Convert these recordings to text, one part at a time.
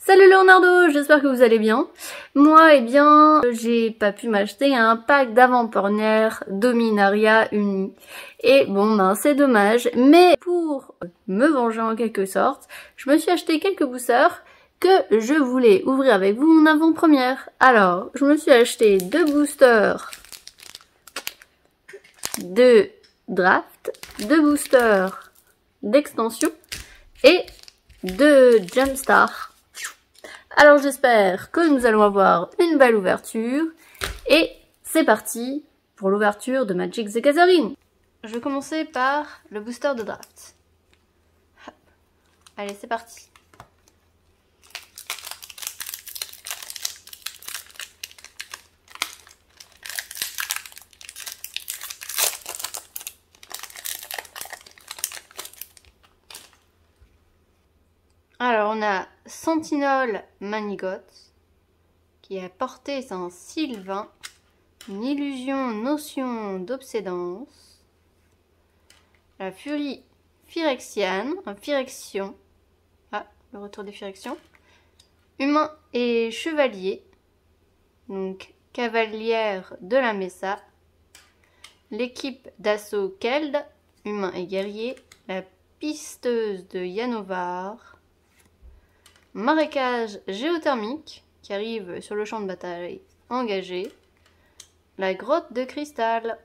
Salut Leonardo, j'espère que vous allez bien. Moi, eh bien, j'ai pas pu m'acheter un pack d'avant-première Dominaria Uni. Et bon, ben, c'est dommage. Mais pour me venger en quelque sorte, je me suis acheté quelques boosters que je voulais ouvrir avec vous en avant-première. Alors, je me suis acheté 2 boosters de draft, 2 boosters d'extension et 2 Jumpstart. Alors j'espère que nous allons avoir une belle ouverture. Et c'est parti pour l'ouverture de Magic the Gathering. Je vais commencer par le booster de draft. Hop. Allez, c'est parti. Alors on a Sentinel Manigot qui a porté un Sylvain, une illusion notion d'obsédance, la Furie Phyrexiane, un Phyrexion, le retour des Phyrexions, humain et chevalier, donc cavalière de la Mesa, l'équipe d'assaut Keld, humain et guerrier, la pisteuse de Yanovar, marécage géothermique qui arrive sur le champ de bataille engagé, la grotte de cristal,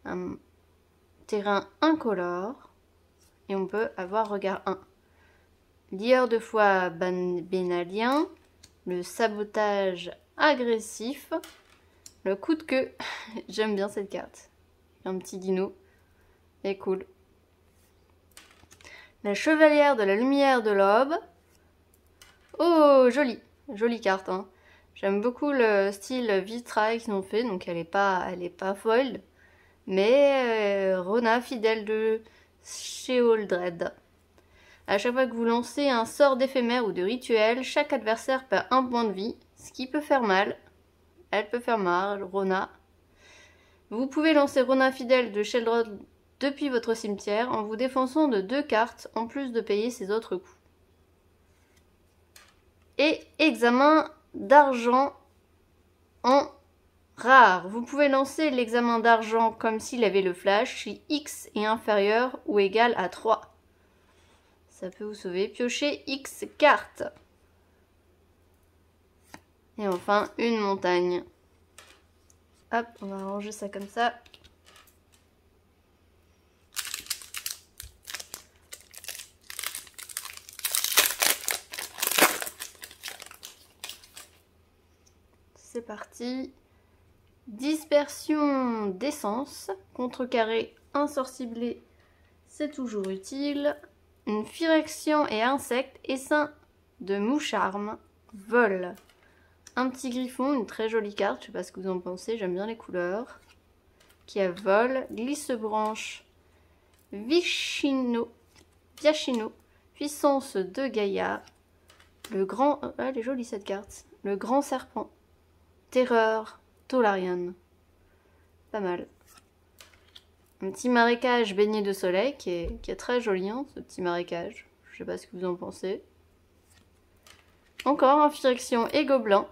un terrain incolore et on peut avoir regard 1. Lieur de foi bénalien, le sabotage agressif, le coup de queue, j'aime bien cette carte, un petit dino, est cool. La chevalière de la lumière de l'aube. Oh, jolie carte, hein. J'aime beaucoup le style vitrail qu'ils ont fait, donc elle est pas foiled. Mais Rona, fidèle de Sheoldred. À chaque fois que vous lancez un sort d'éphémère ou de rituel, chaque adversaire perd 1 point de vie, ce qui peut faire mal. Elle peut faire mal, Rona. Vous pouvez lancer Rona, fidèle de Sheoldred depuis votre cimetière en vous défonçant de 2 cartes, en plus de payer ses autres coups. Et examen d'argent en rare. Vous pouvez lancer l'examen d'argent comme s'il avait le flash si X est inférieur ou égal à 3. Ça peut vous sauver. Piochez X cartes. Et enfin, une montagne. Hop, on va ranger ça comme ça. C'est parti. Dispersion d'essence, contrecarré, un sort ciblé, c'est toujours utile. Une Phyrexian et insecte, essaim de moucharme, vol. Un petit griffon, une très jolie carte, je sais pas ce que vous en pensez, j'aime bien les couleurs. Qui a vol, glisse-branche, Viachino, puissance de Gaïa. Le grand, elle est jolie cette carte. Le grand serpent, terreur, Tolarian. Pas mal. Un petit marécage baigné de soleil qui est très joli, hein, ce petit marécage. Je sais pas ce que vous en pensez. Encore un Phyrexian et gobelin.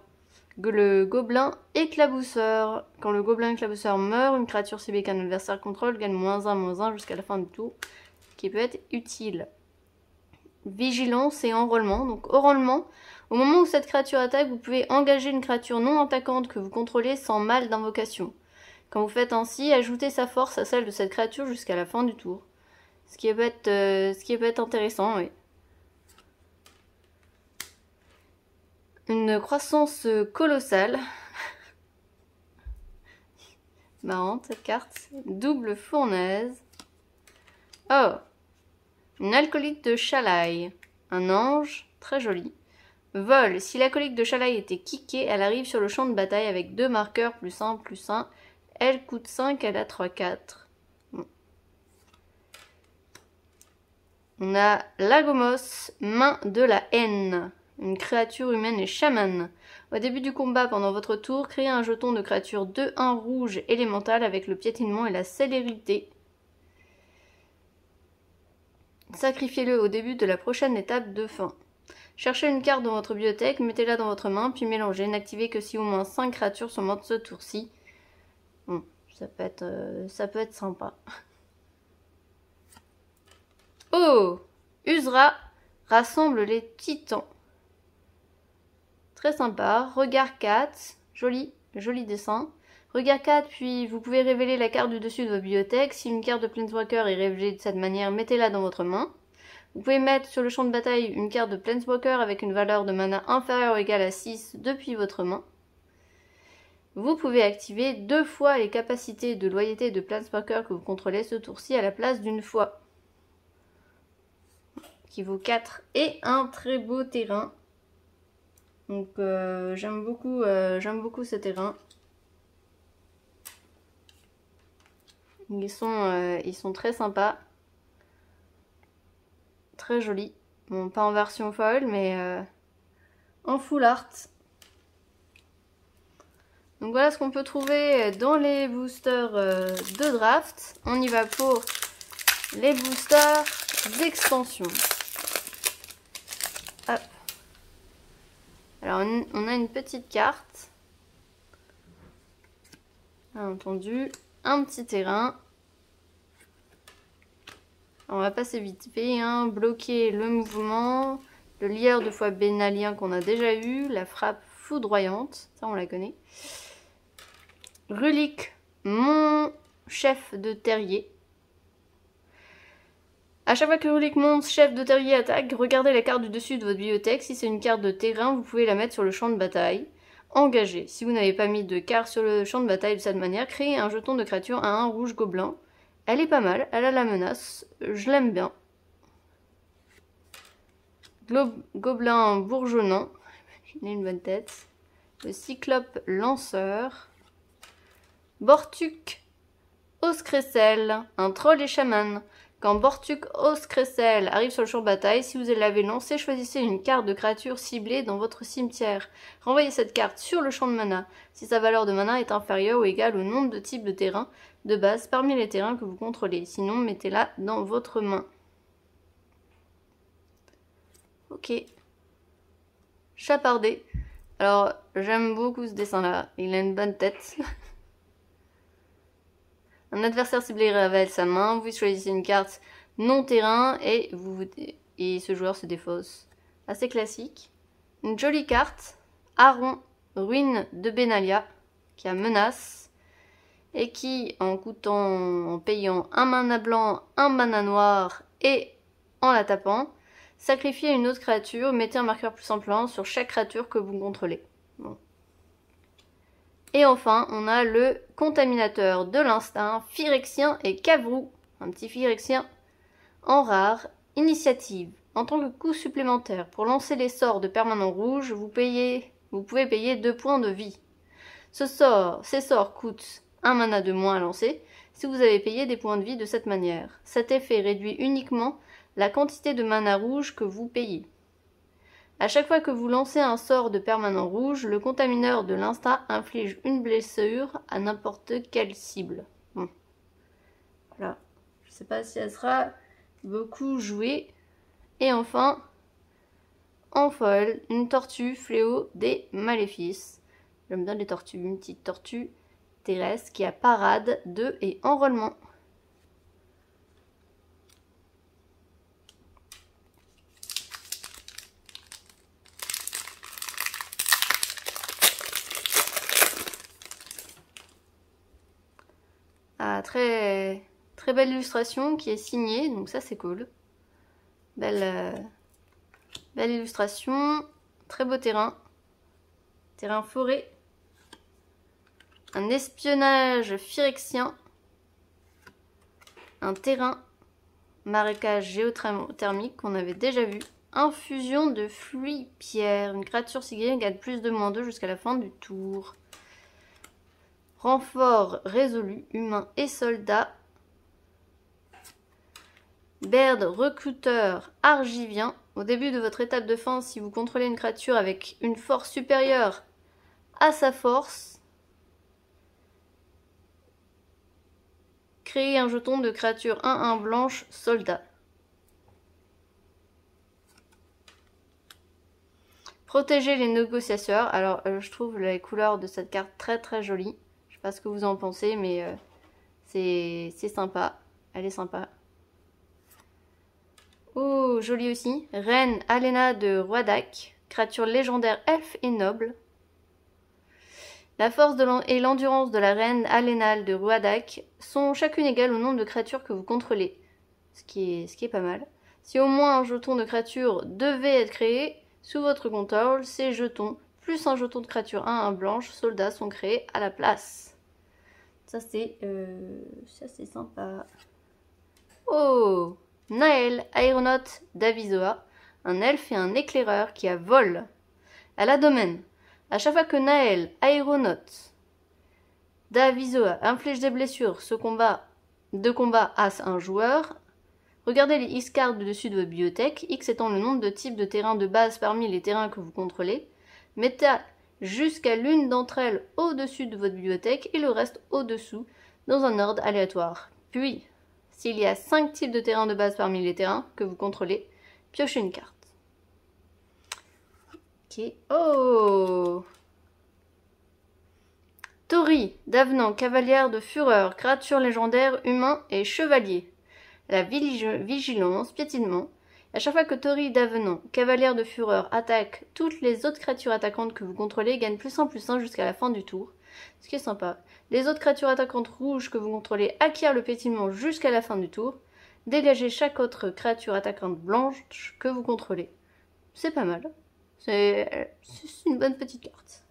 Le gobelin éclabousseur. Quand le gobelin éclabousseur meurt, une créature ciblée qu'un adversaire contrôle gagne -1/-1 jusqu'à la fin du tour. Qui peut être utile. Vigilance et enrôlement. Donc enrôlement. Au moment où cette créature attaque, vous pouvez engager une créature non attaquante que vous contrôlez sans mal d'invocation. Quand vous faites ainsi, ajoutez sa force à celle de cette créature jusqu'à la fin du tour. Ce qui peut être intéressant, oui. Une croissance colossale. Marrante cette carte. Double fournaise. Oh! Une alcoolique de Chalaï. Un ange, très joli. Vol. Si l'acolyte de Chalaï était kickée, elle arrive sur le champ de bataille avec 2 marqueurs +1/+1. Elle coûte 5, elle a 3/4. Bon. On a Lagomos, main de la haine. Une créature humaine et chamane. Au début du combat, pendant votre tour, créez un jeton de créature 2/1 rouge élémentale avec le piétinement et la célérité. Sacrifiez-le au début de la prochaine étape de fin. Cherchez une carte dans votre bibliothèque, mettez-la dans votre main, puis mélangez. N'activez que si au moins 5 créatures sont mortes ce tour-ci. Bon, ça peut être sympa. Oh! Uzra rassemble les titans. Très sympa. Regard 4. Joli dessin. Regard 4, puis vous pouvez révéler la carte du dessus de votre bibliothèque. Si une carte de Planeswalker est révélée de cette manière, mettez-la dans votre main. Vous pouvez mettre sur le champ de bataille une carte de Planeswalker avec une valeur de mana inférieure ou égale à 6 depuis votre main. Vous pouvez activer 2 fois les capacités de loyauté de Planeswalker que vous contrôlez ce tour-ci à la place d'une fois. Qui vaut 4 et un très beau terrain. Donc j'aime beaucoup ce terrain. Ils sont très sympas. Très jolis. Bon, pas en version foil, mais en full art. Donc voilà ce qu'on peut trouver dans les boosters de draft. On y va pour les boosters d'extension. Hop. Alors on a une petite carte. Bien entendu. Un petit terrain. On va passer vite fait, hein. Bloquer le mouvement, le lieur de foi bénalien qu'on a déjà eu, la frappe foudroyante, ça on la connaît. Rulik, mon chef de terrier. À chaque fois que Rulik, mon chef de terrier attaque, regardez la carte du dessus de votre bibliothèque. Si c'est une carte de terrain, vous pouvez la mettre sur le champ de bataille. Engagé. Si vous n'avez pas mis de carte sur le champ de bataille de cette manière, créez un jeton de créature à 1 rouge gobelin. Elle est pas mal, elle a la menace, je l'aime bien. Gobelin bourgeonnant, il a une bonne tête. Le cyclope lanceur. Bortuk Oscressel, un troll et chaman. Quand Bortuk Oscressel arrive sur le champ de bataille, si vous l'avez lancé, choisissez une carte de créature ciblée dans votre cimetière. Renvoyez cette carte sur le champ de mana si sa valeur de mana est inférieure ou égale au nombre de types de terrains de base parmi les terrains que vous contrôlez. Sinon, mettez-la dans votre main. Ok. Chapardé. Alors, j'aime beaucoup ce dessin-là. Il a une bonne tête. Un adversaire ciblé révèle sa main, vous choisissez une carte non terrain et ce joueur se défausse. Assez classique. Une jolie carte, Aron, ruine de Benalia, qui a menace et qui, en payant un mana blanc, un mana noir et en la tapant, sacrifiez une autre créature, mettez un marqueur plus simple sur chaque créature que vous contrôlez. Bon. Et enfin, on a le contaminateur de l'instinct, Phyrexien et Cavrou. Un petit Phyrexien en rare. Initiative. En tant que coût supplémentaire, pour lancer les sorts de permanent rouge, vous pouvez payer 2 points de vie. Ces sorts coûtent 1 mana de moins à lancer si vous avez payé des points de vie de cette manière. Cet effet réduit uniquement la quantité de mana rouge que vous payez. À chaque fois que vous lancez un sort de permanent rouge, le contamineur de l'instinct inflige une blessure à n'importe quelle cible. Bon. Voilà. Je ne sais pas si elle sera beaucoup jouée. Et enfin, en foil, une tortue fléau des maléfices. J'aime bien les tortues. Une petite tortue terrestre qui a parade, 2 et enrôlement. Ah, très belle illustration qui est signée, donc ça c'est cool. Belle illustration, très beau terrain. Terrain forêt. Un espionnage phyrexien. Un terrain marécage géothermique qu'on avait déjà vu. Infusion de fluide pierre. Une créature signée gagne plus de -2 jusqu'à la fin du tour. Renfort résolu, humain et soldat. Baird recruteur argivien. Au début de votre étape de fin, si vous contrôlez une créature avec une force supérieure à sa force, créez un jeton de créature 1/1 blanche soldat. Protéger les négociateurs. Alors, je trouve les couleurs de cette carte très jolies. Je sais pas ce que vous en pensez, mais c'est sympa. Elle est sympa. Oh, jolie aussi. Reine Alena de Roidak. Créature légendaire elfe et noble. La force et l'endurance de la reine Alénale de Roidak sont chacune égales au nombre de créatures que vous contrôlez. Ce qui est pas mal. Si au moins un jeton de créature devait être créé sous votre contrôle, ces jetons, plus un jeton de créature 1 blanche, soldats sont créés à la place. Ça c'est sympa. Oh, Naël, aéronaute d'Avisoa, un elfe et un éclaireur qui a vol. Elle a domaine. À chaque fois que Naël, aéronaute d'Avisoa, inflige des blessures de combat à un joueur, regardez les X-cards dessus de votre bibliothèque, X étant le nombre de types de terrains de base parmi les terrains que vous contrôlez. Mettez jusqu'à l'une d'entre elles au-dessus de votre bibliothèque et le reste au-dessous, dans un ordre aléatoire. Puis, s'il y a 5 types de terrains de base parmi les terrains que vous contrôlez, piochez une carte. Ok. Oh, Tori, d'avenant, cavalière de fureur, créature légendaire, humain et chevalier. La vigilance, piétinement. À chaque fois que Tori d'avenant, cavalière de fureur, attaque, toutes les autres créatures attaquantes que vous contrôlez gagnent +1/+1 jusqu'à la fin du tour. Ce qui est sympa. Les autres créatures attaquantes rouges que vous contrôlez acquièrent le piétinement jusqu'à la fin du tour. Dégagez chaque autre créature attaquante blanche que vous contrôlez. C'est pas mal. C'est une bonne petite carte.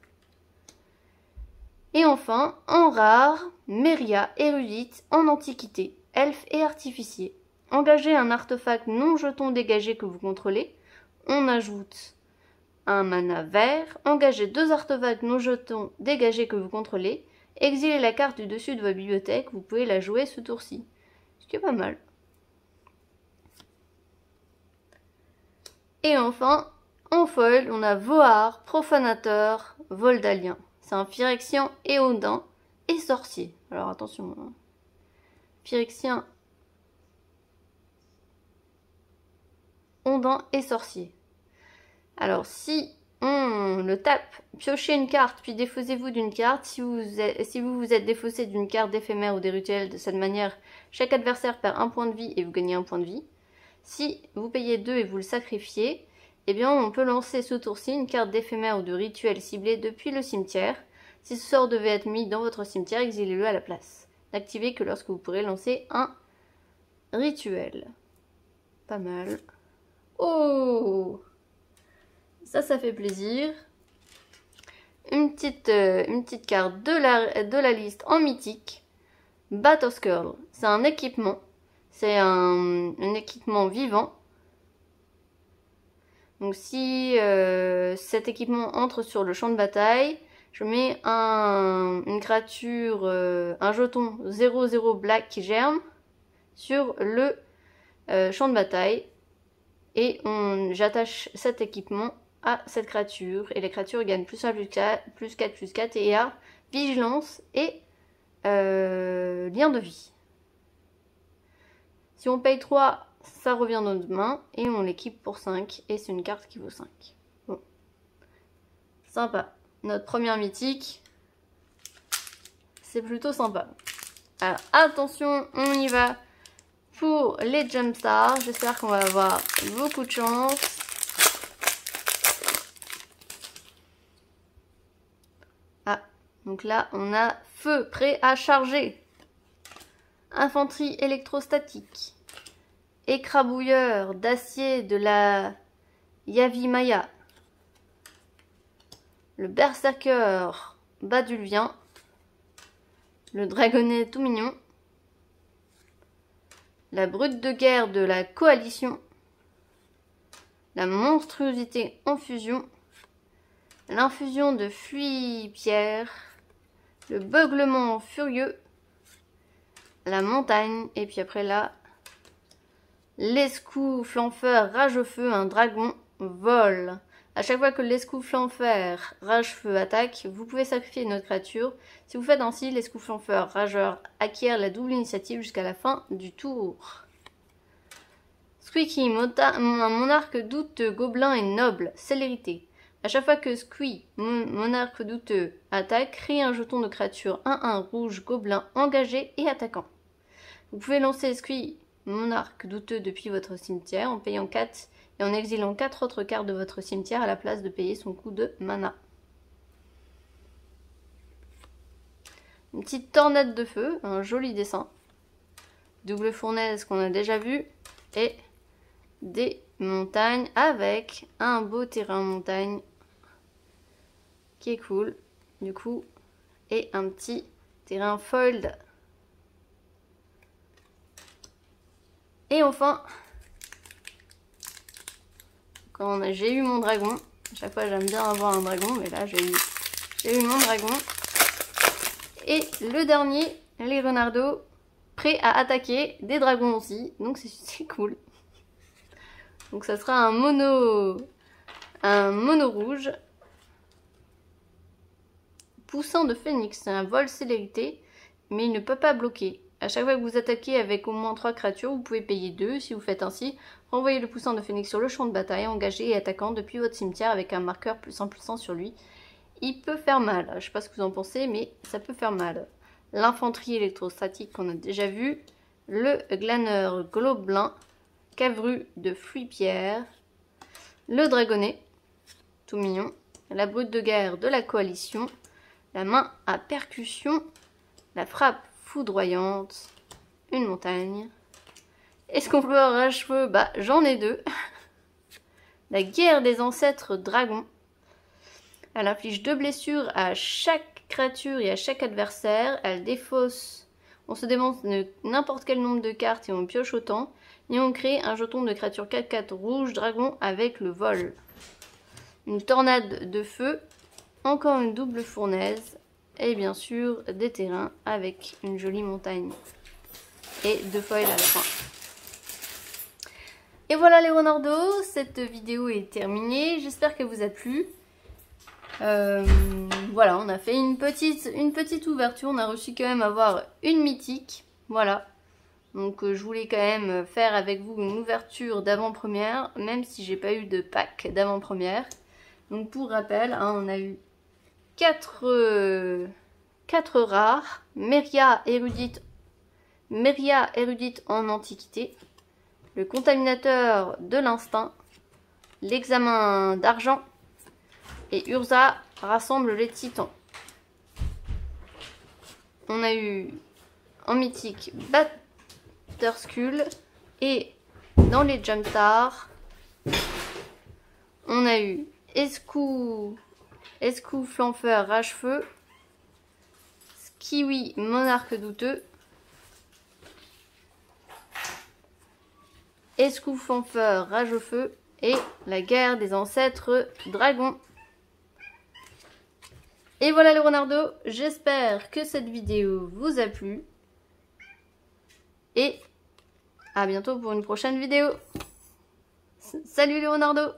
Et enfin, en rare, Meria, érudite, en antiquité, elfe et artificier. Engagez un artefact non jeton dégagé que vous contrôlez. On ajoute un mana vert. Engagez 2 artefacts non jetons dégagés que vous contrôlez. Exilez la carte du dessus de votre bibliothèque. Vous pouvez la jouer ce tour-ci. Ce qui est pas mal. Et enfin, en foil, on a Vohar, profanateur, Voldalien. C'est un Phyrexian éodin et sorcier. Alors attention. Phyrexian, ondin et sorcier. Alors si on le tape, piochez une carte, puis défaussez-vous d'une carte. Si vous vous êtes défaussé d'une carte d'éphémère ou des rituels, de cette manière, chaque adversaire perd 1 point de vie et vous gagnez 1 point de vie. Si vous payez 2 et vous le sacrifiez, eh bien on peut lancer ce tour-ci une carte d'éphémère ou de rituel ciblé depuis le cimetière. Si ce sort devait être mis dans votre cimetière, exilez-le à la place. N'activez que lorsque vous pourrez lancer un rituel. Pas mal. Oh, ça fait plaisir. Une petite carte de la liste en mythique. Batoscurl. C'est un équipement. C'est un équipement vivant. Donc si cet équipement entre sur le champ de bataille, je mets une créature, un jeton 0/0 black qui germe sur le champ de bataille. Et j'attache cet équipement à cette créature. Et les créatures gagnent +1/+4 et à vigilance et lien de vie. Si on paye 3, ça revient dans notre main. Et on l'équipe pour 5. Et c'est une carte qui vaut 5. Bon. Sympa. Notre première mythique. C'est plutôt sympa. Alors attention, on y va pour les Jumpstars. J'espère qu'on va avoir beaucoup de chance. Ah, donc là on a feu prêt à charger. Infanterie électrostatique. Écrabouilleur d'acier de la Yavimaya. Le berserker badulvien. Le dragonnet tout mignon. La brute de guerre de la coalition. La monstruosité en fusion. L'infusion de fuit-pierre. Le beuglement furieux. La montagne. Et puis après là, l'escou flanfeur rage-feu, un dragon vole. À chaque fois que l'escou flanfeur rage-feu attaque, vous pouvez sacrifier une autre créature. Si vous faites ainsi, l'escou flanfeur rageur acquiert la double initiative jusqu'à la fin du tour. Squeaky, un monarque douteux, gobelin et noble, célérité. À chaque fois que Squee, monarque douteux, attaque, créez un jeton de créature 1-1 rouge gobelin engagé et attaquant. Vous pouvez lancer Squee, monarque douteux depuis votre cimetière en payant 4 et en exilant 4 autres cartes de votre cimetière à la place de payer son coût de mana. Une petite tornade de feu, un joli dessin. Double fournaise qu'on a déjà vu. Et des montagnes avec un beau terrain montagne qui est cool. Du coup, et un petit terrain fold. Et enfin, quand j'ai eu mon dragon, à chaque fois j'aime bien avoir un dragon, mais là j'ai eu mon dragon. Et le dernier, les renardos, prêts à attaquer, des dragons aussi, donc c'est cool. Donc ça sera un mono rouge. Poussant de phénix, c'est un vol célérité, mais il ne peut pas bloquer. À chaque fois que vous attaquez avec au moins 3 créatures, vous pouvez payer 2. Si vous faites ainsi, renvoyez le poussant de phénix sur le champ de bataille, engagé et attaquant depuis votre cimetière avec un marqueur +1/+1 sur lui. Il peut faire mal. Je ne sais pas ce que vous en pensez, mais ça peut faire mal. L'infanterie électrostatique qu'on a déjà vu. Le glaneur gobelin. Cavru de Fluipierre. Le dragonnet. Tout mignon. La brute de guerre de la coalition. La main à percussion. La frappe foudroyante. Une montagne. Est-ce qu'on peut avoir un cheveu? Bah, j'en ai 2. La guerre des ancêtres dragons. Elle inflige 2 blessures à chaque créature et à chaque adversaire. Elle défausse. On se démonte n'importe quel nombre de cartes et on pioche autant. Et on crée un jeton de créature 4/4 rouge dragon avec le vol. Une tornade de feu. Encore une double fournaise. Et bien sûr des terrains avec une jolie montagne. Et 2 foils à la fin. Et voilà les renardos, cette vidéo est terminée. J'espère qu'elle vous a plu. Voilà, on a fait une petite ouverture. On a reçu quand même avoir une mythique. Voilà. Donc je voulais quand même faire avec vous une ouverture d'avant-première, même si j'ai pas eu de pack d'avant-première. Donc pour rappel, hein, on a eu 4 rares. Meria érudite en antiquité. Le contaminateur de l'instinct. L'examen d'argent. Et Urza rassemble les titans. On a eu en mythique Batterskull. Et dans les Jumpstars, on a eu Escou Flanfeur Rage-Feu. Kiwi Monarque Douteux. Escou Flanfeur Rage au Feu. Et la guerre des ancêtres dragons. Et voilà les renardos, j'espère que cette vidéo vous a plu. Et à bientôt pour une prochaine vidéo. Salut les renardos!